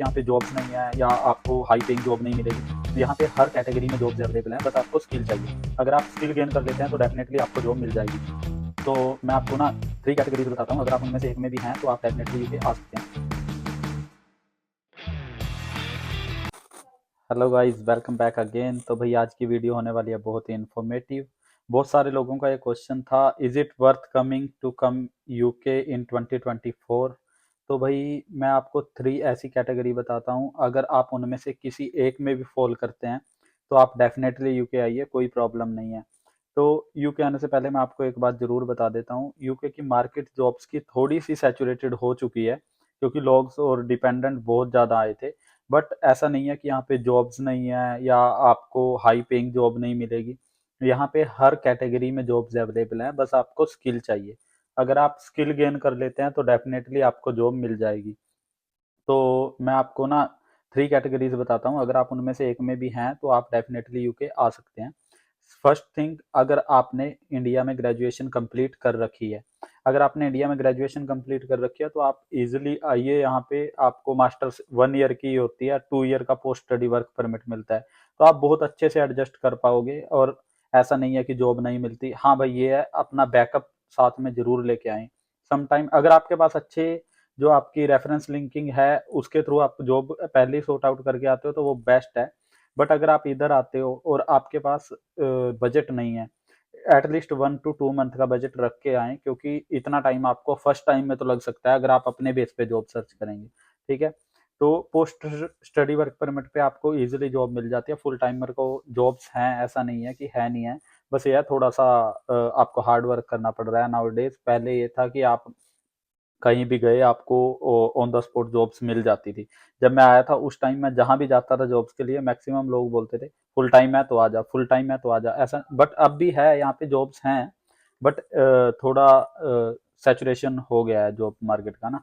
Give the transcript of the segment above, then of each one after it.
कि यहाँ पे जॉब्स नहीं है या आपको हाई पेइंग जॉब नहीं मिलेगी। यहाँ पे हर कैटेगरी में जॉब्स अवेलेबल हैं, बस आपको स्किल चाहिए। अगर आप स्किल गेन कर लेते हैं तो डेफिनेटली आपको जॉब मिल जाएगी। तो मैं आपको ना 3 कैटेगरीज़ बताता हूँ, अगर आप उनमें से एक में भी हैं तो आप डेफिनेटली यूके आ सकते हैं। Hello guys, welcome back again. तो भाई आज की वीडियो होने वाली है बहुत ही इन्फॉर्मेटिव। बहुत सारे लोगों का ये क्वेश्चन था, is it worth coming to come UK in 2024। तो भाई मैं आपको 3 ऐसी कैटेगरी बताता हूँ, अगर आप उनमें से किसी एक में भी फॉल करते हैं तो आप डेफिनेटली यूके आइए, कोई प्रॉब्लम नहीं है। तो यूके आने से पहले मैं आपको एक बात ज़रूर बता देता हूँ, यूके की मार्केट जॉब्स की थोड़ी सी सैचुरेटेड हो चुकी है, क्योंकि लोग और डिपेंडेंट बहुत ज़्यादा आए थे। बट ऐसा नहीं है कि यहाँ पे जॉब्स नहीं है या आपको हाई पेइंग जॉब नहीं मिलेगी। यहाँ पे हर कैटेगरी में जॉब्स अवेलेबल हैं, बस आपको स्किल चाहिए। अगर आप स्किल गेन कर लेते हैं तो डेफिनेटली आपको जॉब मिल जाएगी। तो मैं आपको ना 3 कैटेगरीज बताता हूँ, अगर आप उनमें से एक में भी हैं तो आप डेफिनेटली यूके आ सकते हैं। फर्स्ट थिंग, अगर आपने इंडिया में ग्रेजुएशन कंप्लीट कर रखी है, अगर आपने इंडिया में ग्रेजुएशन कंप्लीट कर रखी है तो आप इजीली आइए। यहाँ पे आपको मास्टर्स 1 ईयर की होती है, 2 ईयर का पोस्ट स्टडी वर्क परमिट मिलता है, तो आप बहुत अच्छे से एडजस्ट कर पाओगे। और ऐसा नहीं है कि जॉब नहीं मिलती। हाँ भाई, ये है अपना बैकअप साथ में जरूर लेके आए। समटाइम अगर आपके पास अच्छे जो आपकी रेफरेंस लिंकिंग है उसके थ्रू आप जॉब पहले ही सॉर्ट आउट करके आते हो तो वो बेस्ट है। बट अगर आप इधर आते हो और आपके पास बजट नहीं है, एटलीस्ट 1 to 2 मंथ का बजट रख के आए, क्योंकि इतना टाइम आपको फर्स्ट टाइम में तो लग सकता है अगर आप अपने बेस पे जॉब सर्च करेंगे। ठीक है, तो पोस्ट स्टडी वर्क परमिट पे आपको इजीली जॉब मिल जाती है। फुल टाइमर को जॉब्स हैं, ऐसा नहीं है कि है नहीं है। बस ये है थोड़ा सा आपको हार्ड वर्क करना पड़ रहा है नाउ डेज। पहले ये था कि आप कहीं भी गए आपको ऑन द स्पॉट जॉब्स मिल जाती थी। जब मैं आया था उस टाइम मैं जहाँ भी जाता था जॉब्स के लिए, मैक्सिमम लोग बोलते थे फुल टाइम है तो आ जा, फुल टाइम है तो आ जा, ऐसा। बट अब भी है, यहाँ पे जॉब्स हैं, बट थोड़ा सैचुरेशन हो गया है जॉब मार्केट का ना।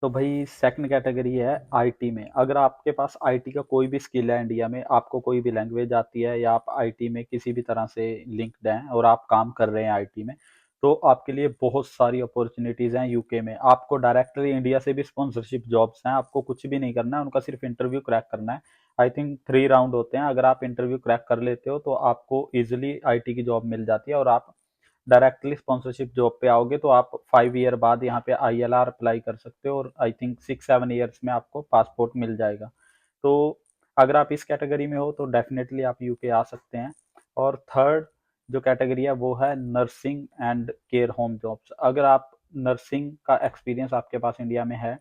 तो भाई सेकंड कैटेगरी है आईटी में। अगर आपके पास आईटी का कोई भी स्किल है, इंडिया में आपको कोई भी लैंग्वेज आती है या आप आईटी में किसी भी तरह से लिंक्ड हैं और आप काम कर रहे हैं आईटी में, तो आपके लिए बहुत सारी अपॉर्चुनिटीज़ हैं यूके में। आपको डायरेक्टली इंडिया से भी स्पॉन्सरशिप जॉब्स हैं, आपको कुछ भी नहीं करना है, उनका सिर्फ इंटरव्यू क्रैक करना है। आई थिंक 3 राउंड होते हैं, अगर आप इंटरव्यू क्रैक कर लेते हो तो आपको ईजिली आईटी की जॉब मिल जाती है और आप डायरेक्टली स्पॉन्सरशिप जॉब पे आओगे। तो आप 5 ईयर बाद यहाँ पे आईएलआर अप्लाई कर सकते हो और आई थिंक 6-7 ईयर्स में आपको पासपोर्ट मिल जाएगा। तो अगर आप इस कैटेगरी में हो तो डेफिनेटली आप यूके आ सकते हैं। और थर्ड जो कैटेगरी है वो है nursing and care home jobs. अगर आप नर्सिंग का एक्सपीरियंस आपके पास इंडिया में है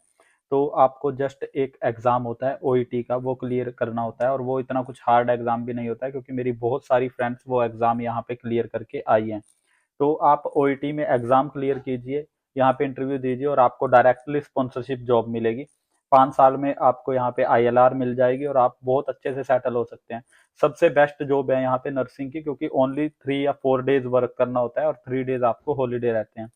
तो आपको जस्ट एक एग्ज़ाम होता है ओईटी का, वो क्लियर करना होता है। और वो इतना कुछ हार्ड एग्ज़ाम भी नहीं होता है, क्योंकि मेरी बहुत सारी फ्रेंड्स वो एग्ज़ाम यहाँ पे क्लियर करके आई हैं। तो आप ओईटी में एग्जाम क्लियर कीजिए, यहाँ पे इंटरव्यू दीजिए और आपको डायरेक्टली स्पॉन्सरशिप जॉब मिलेगी। 5 साल में आपको यहाँ पे आईएलआर मिल जाएगी और आप बहुत अच्छे से सेटल हो सकते हैं। सबसे बेस्ट जॉब है यहाँ पे नर्सिंग की, क्योंकि ओनली 3 या 4 डेज वर्क करना होता है और 3 डेज आपको हॉलीडे रहते हैं।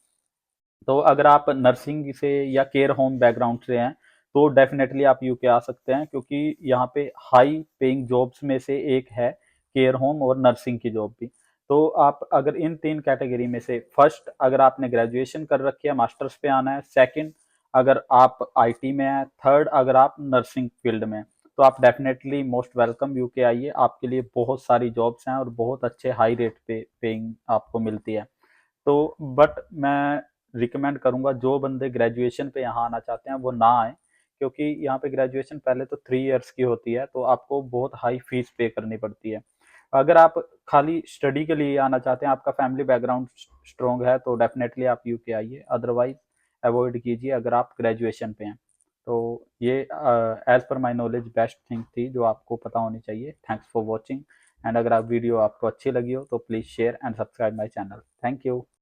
तो अगर आप नर्सिंग से या केयर होम बैकग्राउंड से हैं तो डेफिनेटली आप यूके आ सकते हैं, क्योंकि यहाँ पे हाई पेइंग जॉब्स में से एक है केयर होम और नर्सिंग की जॉब भी। तो आप अगर इन 3 कैटेगरी में से, फर्स्ट अगर आपने ग्रेजुएशन कर रखी है मास्टर्स पे आना है, सेकंड अगर आप आईटी में हैं, थर्ड अगर आप नर्सिंग फील्ड में हैं, तो आप डेफिनेटली मोस्ट वेलकम यूके आइए। आपके लिए बहुत सारी जॉब्स हैं और बहुत अच्छे हाई रेट पे पेइंग आपको मिलती है। तो बट मैं रिकमेंड करूंगा जो बंदे ग्रेजुएशन पे यहाँ आना चाहते हैं वो ना आए, क्योंकि यहाँ पे ग्रेजुएशन पहले तो 3 इयर्स की होती है, तो आपको बहुत हाई फीस पे करनी पड़ती है। अगर आप खाली स्टडी के लिए आना चाहते हैं, आपका फैमिली बैकग्राउंड स्ट्रॉन्ग है, तो डेफिनेटली आप यूके आइए, अदरवाइज अवॉइड कीजिए अगर आप ग्रेजुएशन पे हैं। तो ये as per my knowledge best thing थी जो आपको पता होनी चाहिए। Thanks for watching. एंड अगर आप वीडियो आपको अच्छी लगी हो तो please share and subscribe my channel. Thank you.